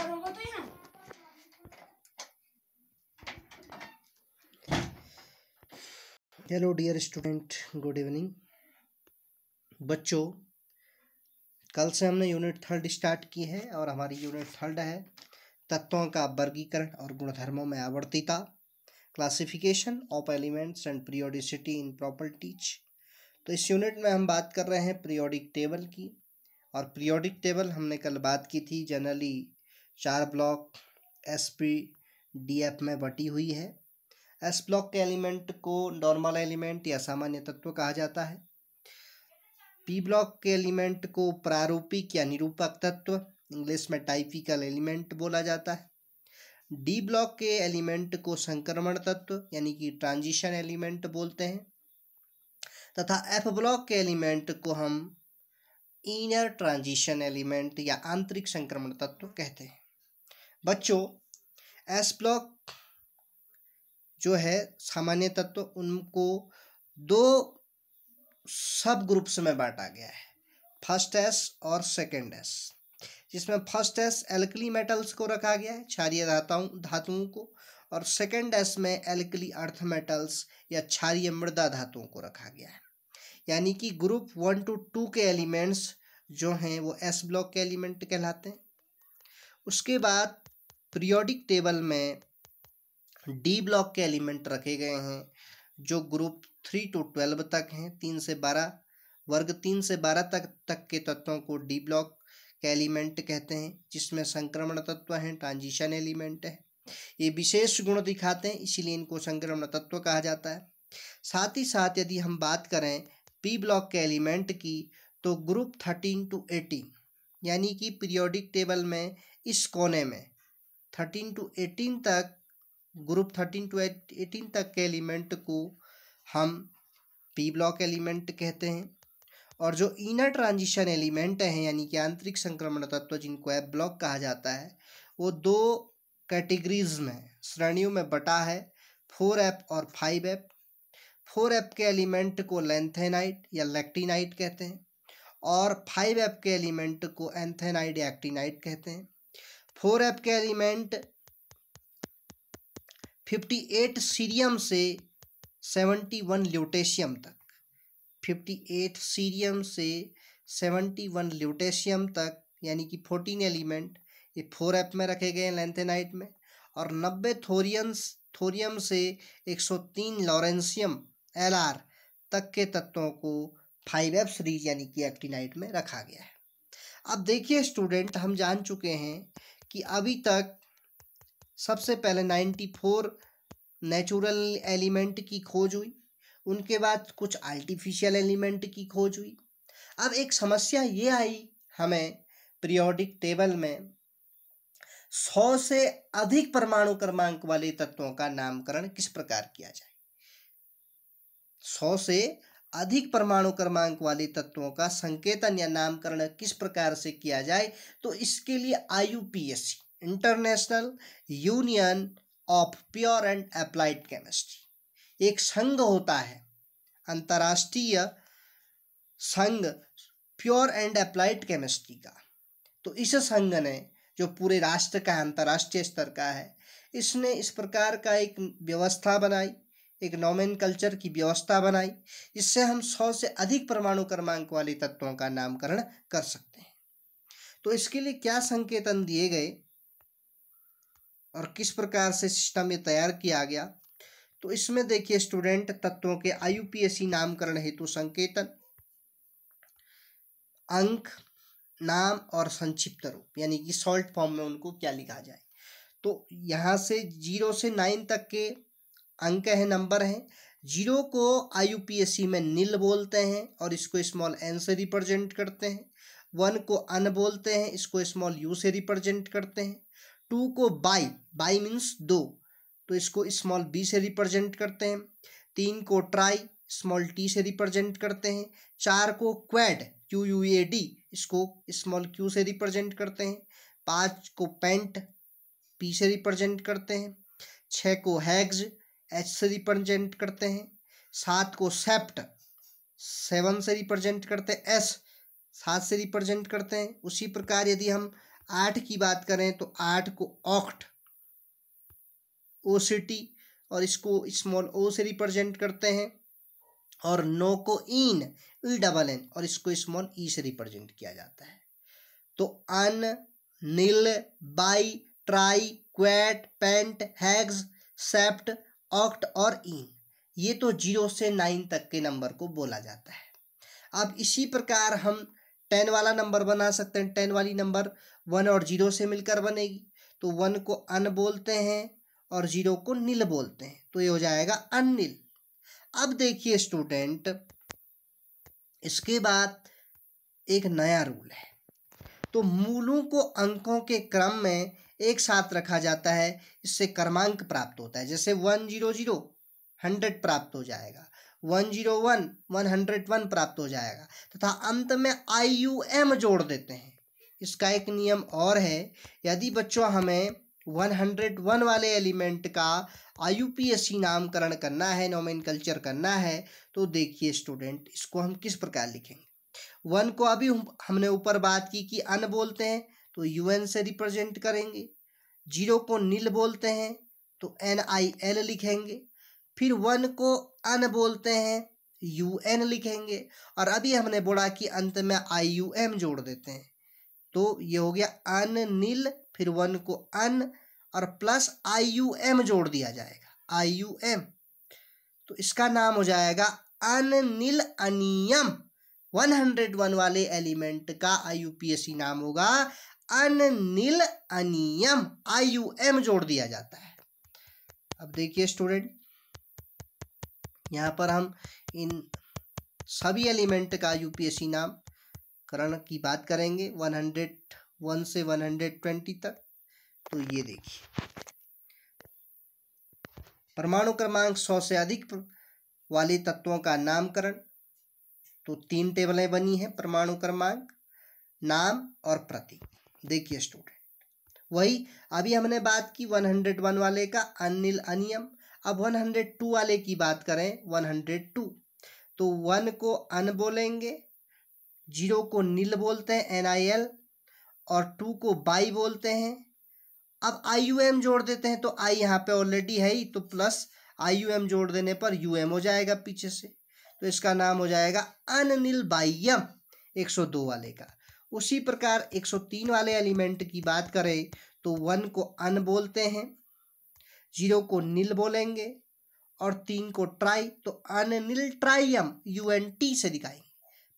Hello dear student, good evening. बच्चों, कल से हमने यूनिट 3 स्टार्ट की है और हमारी यूनिट 3 है तत्वों का वर्गीकरण और गुणधर्मों में आवर्तीता, classification of elements and periodicity in properties. तो इस यूनिट में हम बात कर रहे हैं पीरियोडिक टेबल की। और पीरियोडिक टेबल हमने कल बात की थी, जनरली 4 ब्लॉक SP-DF में बटी हुई है। एस ब्लॉक के एलिमेंट को नॉर्मल एलिमेंट या सामान्य तत्व कहा जाता है। पी ब्लॉक के एलिमेंट को प्रारूपिक या निरूपक तत्व, इंग्लिश में टाइपिकल एलिमेंट बोला जाता है। डी ब्लॉक के एलिमेंट को संक्रमण तत्व यानी कि ट्रांजिशन एलिमेंट बोलते हैं। तथा एफ ब्लॉक के एलिमेंट को हम इनर ट्रांजिशन एलिमेंट या आंतरिक संक्रमण तत्व कहते हैं। बच्चों, एस ब्लॉक जो है सामान्य तत्व, उनको 2 सब ग्रुप्स में बांटा गया है, फर्स्ट एस और सेकंड एस। जिसमें फर्स्ट एस एल्कली मेटल्स को रखा गया है, क्षारीय धातुओं को, और सेकंड एस में एल्कली अर्थ मेटल्स या क्षारीय मृदा धातुओं को रखा गया है। यानी कि ग्रुप 1 to 2 के एलिमेंट्स जो हैं वो एस ब्लॉक के एलिमेंट कहलाते हैं। उसके बाद पीरियोडिक टेबल में डी ब्लॉक के एलिमेंट रखे गए हैं जो ग्रुप 3 to 12 तक हैं, 3 से 12 वर्ग 3 से 12 तक के तत्वों को डी ब्लॉक के एलिमेंट कहते हैं, जिसमें संक्रमण तत्व हैं, ट्रांजिशन एलिमेंट है। ये विशेष गुण दिखाते हैं, इसीलिए इनको संक्रमण तत्व कहा जाता है। साथ ही साथ यदि हम बात करें पी ब्लॉक के एलिमेंट की, तो ग्रुप 13 to 18 यानी कि पीरियोडिक टेबल में इस कोने में 13 to 18 तक, ग्रुप 13 to 18 तक के एलिमेंट को हम पी ब्लॉक एलिमेंट कहते हैं। और जो इनर ट्रांजिशन एलिमेंट हैं यानी कि आंतरिक संक्रमण तत्व, जिनको एफ ब्लॉक कहा जाता है, वो 2 कैटेगरीज में, श्रेणियों में बटा है, 4F और 5F। 4F के एलिमेंट को लैंथेनाइड या लैक्टिनाइड कहते हैं और 5F के एलिमेंट को एंथेनाइड या एक्टिनाइड कहते हैं। 4F के एलिमेंट 58 सीरियम से 71 ल्यूटेशियम तक, 58 सीरियम से 71 ल्यूटेशियम तक यानी कि 14 एलिमेंट ये 4F में रखे गए हैं लैंथेनाइड में, और 90 थोरियम से 103 लॉरेंशियम LR तक के तत्वों को 5F सीरीज यानी कि एक्टिनाइड में रखा गया है। अब देखिए स्टूडेंट, हम जान चुके हैं कि अभी तक सबसे पहले 94 नेचुरल एलिमेंट की खोज हुई, उनके बाद कुछ आर्टिफिशियल एलिमेंट की खोज हुई। अब एक समस्या ये आई हमें पीरियोडिक टेबल में 100 से अधिक परमाणु क्रमांक वाले तत्वों का नामकरण किस प्रकार किया जाए। 100 से अधिक परमाणु क्रमांक वाले तत्वों का संकेतन या नामकरण किस प्रकार से किया जाए, तो इसके लिए IUPAC, international union of pure and applied chemistry, एक संघ होता है, अंतर्राष्ट्रीय संघ प्योर एंड अप्लाइड केमिस्ट्री का। तो इस संघ ने, जो पूरे राष्ट्र का अंतर्राष्ट्रीय स्तर का है, इसने इस प्रकार का एक व्यवस्था बनाई, एक नोमेनकल्चर की व्यवस्था बनाई, जिससे हम 100 से अधिक परमाणु क्रमांक वाले तत्वों का नामकरण कर सकते हैं। तो इसके लिए क्या संकेतन दिए गए और किस प्रकार से सिस्टम ये तैयार किया गया, तो इसमें देखिए स्टूडेंट, तत्वों के IUPAC नामकरण हेतु संकेतन, अंक, नाम और संक्षिप्त रूप यानी कि शॉर्ट फॉर्म में उनको क्या लिखा जाए। तो यहाँ से 0 से 9 तक के अंक है, नंबर हैं। 0 को IUPAC में नील बोलते हैं और इसको स्मॉल n से रिप्रेजेंट करते हैं। 1 को अन बोलते हैं, इसको स्मॉल u से रिप्रेजेंट करते हैं। 2 को बाई मीन्स 2, तो इसको स्मॉल b से रिप्रेजेंट करते हैं। 3 को ट्राई, स्मॉल t से रिप्रेजेंट करते हैं। 4 को क्वैड, QUAD, इसको स्मॉल q से रिप्रेजेंट करते हैं। 5 को पेंट, p से रिप्रेजेंट करते हैं। 6 को हेक्स, H से रिप्रेजेंट करते हैं। 7 को सेप्ट, 7 से रिप्रेजेंट करते हैं। S 7 से रिप्रेजेंट करते हैं। उसी प्रकार यदि हम 8 की बात करें तो 8 को ऑक्ट OCT और इसको स्मॉल ओ से रिप्रेजेंट करते हैं, और 9 को इन ENN और इसको स्मॉल ई से रिप्रेजेंट किया जाता है। तो un, nil, bi, tri, quad, pent, hex, sept, oct और इन, ये तो 0 से 9 तक के नंबर को बोला जाता है। अब इसी प्रकार हम 10 वाला नंबर बना सकते हैं। 10 वाली नंबर 1 और 0 से मिलकर बनेगी। तो 1 को अन बोलते हैं और 0 को निल बोलते हैं, तो ये हो जाएगा अननिल। अब देखिए स्टूडेंट, इसके बाद एक नया रूल है। तो मूलों को अंकों के क्रम में एक साथ रखा जाता है, इससे क्रमांक प्राप्त होता है। जैसे 100 100 प्राप्त हो जाएगा, 101 101 प्राप्त हो जाएगा, तथा अंत में IUM जोड़ देते हैं। इसका एक नियम और है, यदि बच्चों हमें 101 वाले एलिमेंट का IUPAC नामकरण करना है, नोमेनकल्चर करना है, तो देखिए स्टूडेंट, इसको हम किस प्रकार लिखेंगे। 1 को अभी हमने ऊपर बात की कि अन बोलते हैं तो UN से रिप्रेजेंट करेंगे। 0 को निल बोलते हैं तो NIL लिखेंगे। फिर 1 को अन बोलते हैं UN लिखेंगे, और अभी हमने बोला कि अंत में IUM जोड़ देते हैं, तो ये हो गया अन निल, फिर 1 को अन और प्लस IUM जोड़ दिया जाएगा, IUM, तो इसका नाम हो जाएगा अननिल अनियम। 101 वाले एलिमेंट का IUPAC नाम होगा अननिल अनियम, IUM जोड़ दिया जाता है। अब देखिए स्टूडेंट, यहाँ पर हम इन सभी एलिमेंट का IUPAC नामकरण की बात करेंगे 101 से 120 तक। तो ये देखिए, परमाणु क्रमांक 100 से अधिक वाले तत्वों का नामकरण, तो 3 टेबलें बनी हैं, परमाणु क्रमांक, नाम और प्रतीक। देखिए स्टूडेंट, वही अभी हमने बात की 101 वाले का अनिल अनियम। अब 102 वाले की बात करें, 102, तो 1 को अन बोलेंगे, 0 को निल बोलते हैं NIL, और 2 को बाई बोलते हैं। अब IUM जोड़ देते हैं, तो I यहाँ पे ऑलरेडी है ही, तो प्लस IUM जोड़ देने पर UM हो जाएगा पीछे से, तो इसका नाम हो जाएगा अननिल बाह्यम 102 वाले का। उसी प्रकार 103 वाले एलिमेंट की बात करें तो 1 को अन बोलते हैं, 0 को निल बोलेंगे और 3 को ट्राई, तो अननिल ट्राइयम UNT से दिखाएंगे,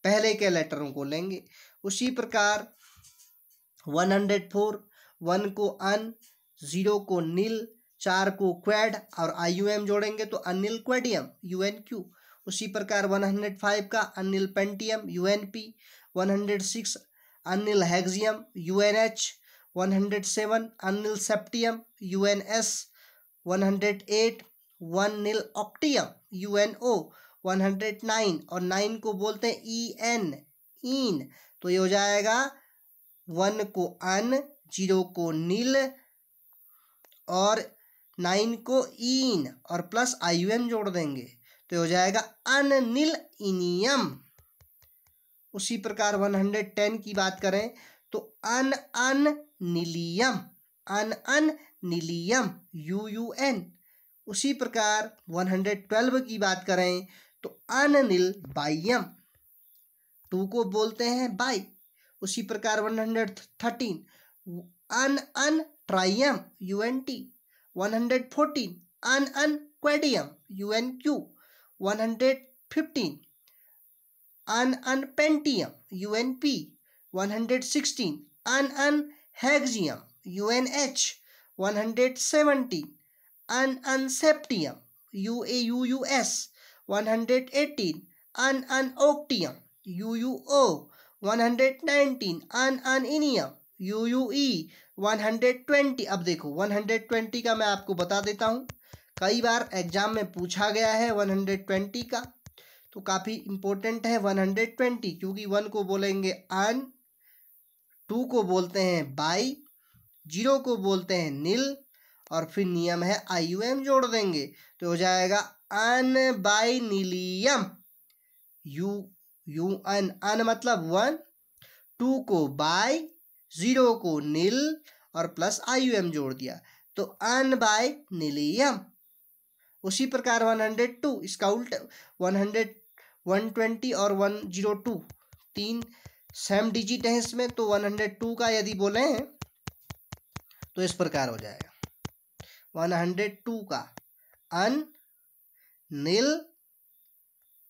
पहले के लेटरों को लेंगे। उसी प्रकार 104, 1 को अन, 0 को निल, 4 को क्वेड और IUM जोड़ेंगे तो अनिल क्वेडियम UNQ। उसी प्रकार 105 का unnil pentium UNP, 106 unnil hexium UNH, 107 unnil septium UNS, 108 1 nil octium UNO, 109 और 9 को बोलते हैं EN इन, तो ये हो जाएगा 1 को अन, 0 को निल और 9 को इन और प्लस IUM जोड़ देंगे, तो हो जाएगा अननिल इनियम। उसी प्रकार 110 की बात करें तो अन नीलियम, अन नीलियम UUN। उसी प्रकार 112 की बात करें तो अननिल बाह्यम, 2 को बोलते हैं बाई। उसी प्रकार 113 अन ट्राइयम UNT, 114 अन क्वेडियम UNQ, 115 अन पेंटियम UNP, 116 अन हेक्सियम UNH, 117 अन सेप्टियम UAUUS, 118 अन ऑक्टियम UUO, 119 अन इनियम UUE, 120। अब देखो 120 का मैं आपको बता देता हूँ, कई बार एग्जाम में पूछा गया है 120 का, तो काफ़ी इम्पोर्टेंट है 120, क्योंकि 1 को बोलेंगे अन, 2 को बोलते हैं बाई, 0 को बोलते हैं निल और फिर नियम है IUM जोड़ देंगे, तो हो जाएगा अन बाई नीलियम UN, अन मतलब 1, 2 को बाई, 0 को नील और प्लस IUM जोड़ दिया तो अन/नीलियम। उसी प्रकार 102 इसका उल्टा 100 120 और 102 तीन सेम डिजिट है इसमें, तो 102 का यदि बोले तो इस प्रकार हो जाएगा 102 का अन नील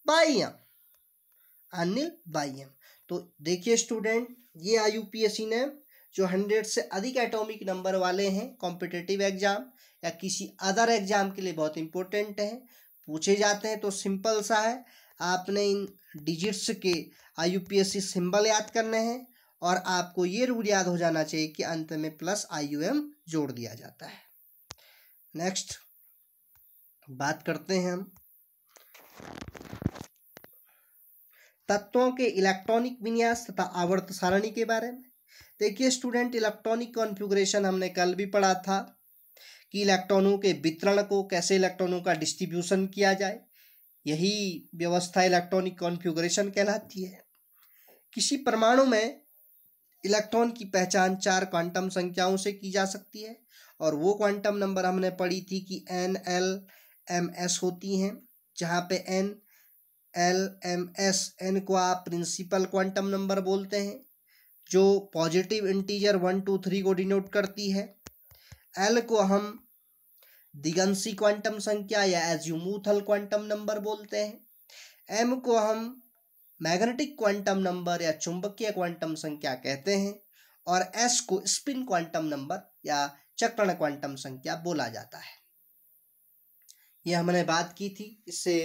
बाइयम, अनिल बाइयम। तो देखिए स्टूडेंट, ये IUPAC ने जो 100 से अधिक एटॉमिक नंबर वाले हैं कॉम्पिटिटिव एग्जाम या किसी अदर एग्जाम के लिए बहुत इंपॉर्टेंट है, पूछे जाते हैं। तो सिंपल सा है, आपने इन डिजिट्स के IUPAC सिंबल याद करने हैं और आपको ये रूल याद हो जाना चाहिए कि अंत में प्लस IUM जोड़ दिया जाता है। नेक्स्ट बात करते हैं हम तत्वों के इलेक्ट्रॉनिक विन्यास तथा आवर्त सारणी के बारे में। देखिए स्टूडेंट, इलेक्ट्रॉनिक कॉन्फ़िगरेशन हमने कल भी पढ़ा था कि इलेक्ट्रॉनों के वितरण को कैसे इलेक्ट्रॉनों का डिस्ट्रीब्यूशन किया जाए, यही व्यवस्था इलेक्ट्रॉनिक कॉन्फ़िगरेशन कहलाती है। किसी परमाणु में इलेक्ट्रॉन की पहचान 4 क्वांटम संख्याओं से की जा सकती है और वो क्वांटम नंबर हमने पढ़ी थी कि N, L, MS होती हैं, जहाँ पे N, L, MS, N को आप प्रिंसिपल क्वांटम नंबर बोलते हैं जो पॉजिटिव इंटीजर 1, 2, 3 को डिनोट करती है। L को हम दिगंशी क्वांटम संख्या या एज्यूमुथल क्वांटम नंबर बोलते हैं। M को हम मैग्नेटिक क्वांटम नंबर या चुंबकीय क्वांटम संख्या कहते हैं और S को स्पिन क्वांटम नंबर या चक्रण क्वांटम संख्या बोला जाता है। यह हमने बात की थी इससे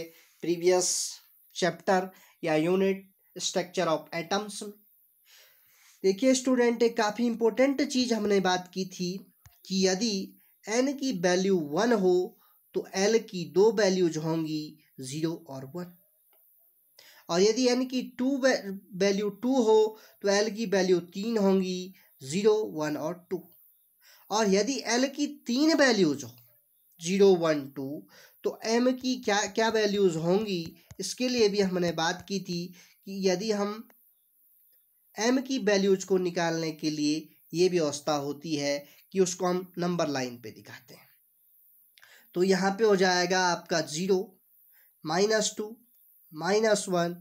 प्रीवियस चैप्टर या यूनिट स्ट्रक्चर ऑफ एटम्स में। देखिए स्टूडेंट, एक काफ़ी इंपॉर्टेंट चीज़ हमने बात की थी कि यदि N की वैल्यू 1 हो तो L की 2 वैल्यूज होंगी 0 और 1, और यदि N की वैल्यू 2 हो तो L की वैल्यू 3 होंगी 0, 1 और 2, और यदि L की 3 वैल्यूज हो 0, 1, 2 तो M की क्या वैल्यूज होंगी, इसके लिए भी हमने बात की थी कि यदि हम M की वैल्यूज को निकालने के लिए ये व्यवस्था होती है कि उसको हम नंबर लाइन पे दिखाते हैं। तो यहाँ पे हो जाएगा आपका 0, -2, -1,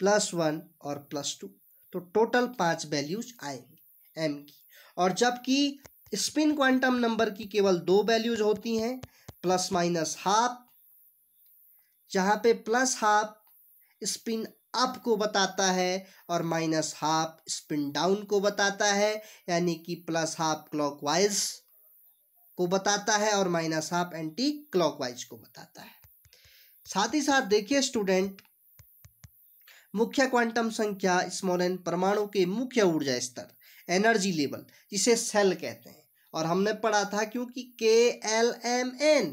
+1 और +2, तो टोटल 5 वैल्यूज आएंगी M की। और जबकि स्पिन क्वांटम नंबर की केवल 2 वैल्यूज होती हैं, ±½ जहाँ पे +½ स्पिन अप को बताता है और -½ स्पिन डाउन को बताता है, यानी कि +½ क्लॉकवाइज को बताता है और -½ एंटी क्लॉकवाइज को बताता है। साथ ही साथ देखिए स्टूडेंट, मुख्य क्वांटम संख्या n परमाणु के मुख्य ऊर्जा स्तर एनर्जी लेवल जिसे सेल कहते हैं, और हमने पढ़ा था क्योंकि KLMN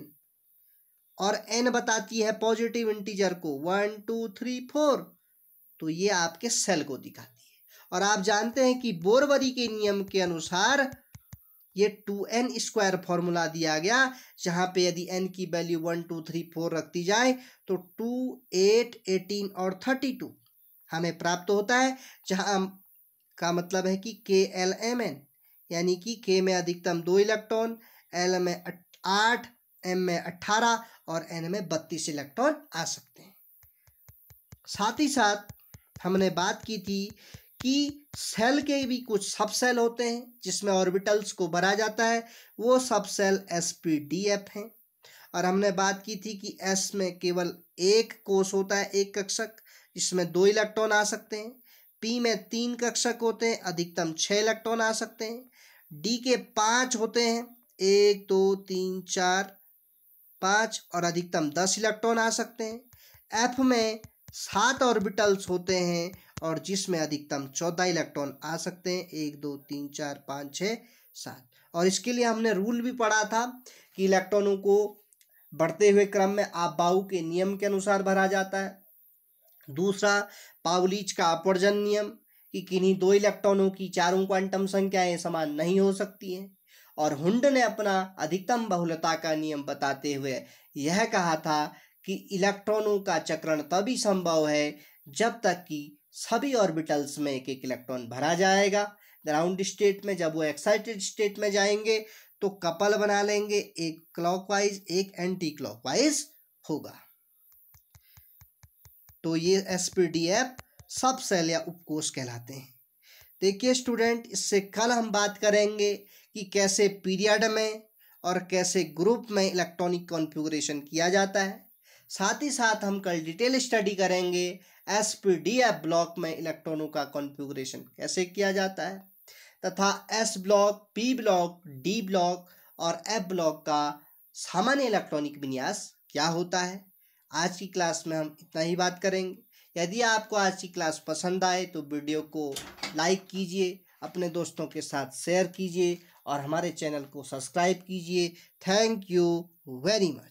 और N बताती है पॉजिटिव इंटीजर को 1, 2, 3, 4, तो ये आपके सेल को दिखाती है। और आप जानते हैं कि बोरवरी के नियम के अनुसार ये 2n² फॉर्मूला दिया गया, जहाँ पे यदि n की वैल्यू 1, 2, 3, 4 रखती जाए तो 2, 8, 18 और 32 हमें प्राप्त होता है, जहाँ का मतलब है कि KLMN यानी कि K में अधिकतम 2 इलेक्ट्रॉन, L में 8, M में 18 और N में 32 इलेक्ट्रॉन आ सकते हैं। साथ ही साथ हमने बात की थी कि सेल के भी कुछ सब सेल होते हैं जिसमें ऑर्बिटल्स को भरा जाता है, वो सब सेल SPDF हैं। और हमने बात की थी कि S में केवल एक कोश होता है, एक कक्षक, जिसमें 2 इलेक्ट्रॉन आ सकते हैं। P में 3 कक्षक होते हैं, अधिकतम 6 इलेक्ट्रॉन आ सकते हैं। D के 5 होते हैं, 1, 2, 3, 4, 5 और अधिकतम 10 इलेक्ट्रॉन आ सकते हैं। F में 7 ऑर्बिटल्स होते हैं और जिसमें अधिकतम 14 इलेक्ट्रॉन आ सकते हैं, 1, 2, 3, 4, 5, 6, 7। और इसके लिए हमने रूल भी पढ़ा था कि इलेक्ट्रॉनों को बढ़ते हुए क्रम में अबाउ के नियम के अनुसार भरा जाता है। दूसरा, पाउलीज का अपवर्जन नियम कि किन्हीं 2 इलेक्ट्रॉनों की चारों क्वांटम संख्याएं समान नहीं हो सकती हैं। और हुंड ने अपना अधिकतम बहुलता का नियम बताते हुए यह कहा था कि इलेक्ट्रॉनों का चक्रण तभी संभव है जब तक कि सभी ऑर्बिटल्स में एक एक इलेक्ट्रॉन भरा जाएगा, ग्राउंड स्टेट में जब वो एक्साइटेड स्टेट में जाएंगे तो कपल बना लेंगे, एक क्लॉकवाइज एक एंटी क्लॉकवाइज होगा। तो ये एसपीडीएफ सब सेल या उपकोष कहलाते हैं। देखिए स्टूडेंट, इससे कल हम बात करेंगे कि कैसे पीरियड में और कैसे ग्रुप में इलेक्ट्रॉनिक कॉन्फ़िगरेशन किया जाता है। साथ ही साथ हम कल डिटेल स्टडी करेंगे एसपीडीएफ ब्लॉक में इलेक्ट्रॉनों का कॉन्फ़िगरेशन कैसे किया जाता है तथा S block, P block, D block और एफ ब्लॉक का सामान्य इलेक्ट्रॉनिक विन्यास क्या होता है। आज की क्लास में हम इतना ही बात करेंगे। यदि आपको आज की क्लास पसंद आए तो वीडियो को लाइक कीजिए, अपने दोस्तों के साथ शेयर कीजिए और हमारे चैनल को सब्सक्राइब कीजिए। Thank you very much.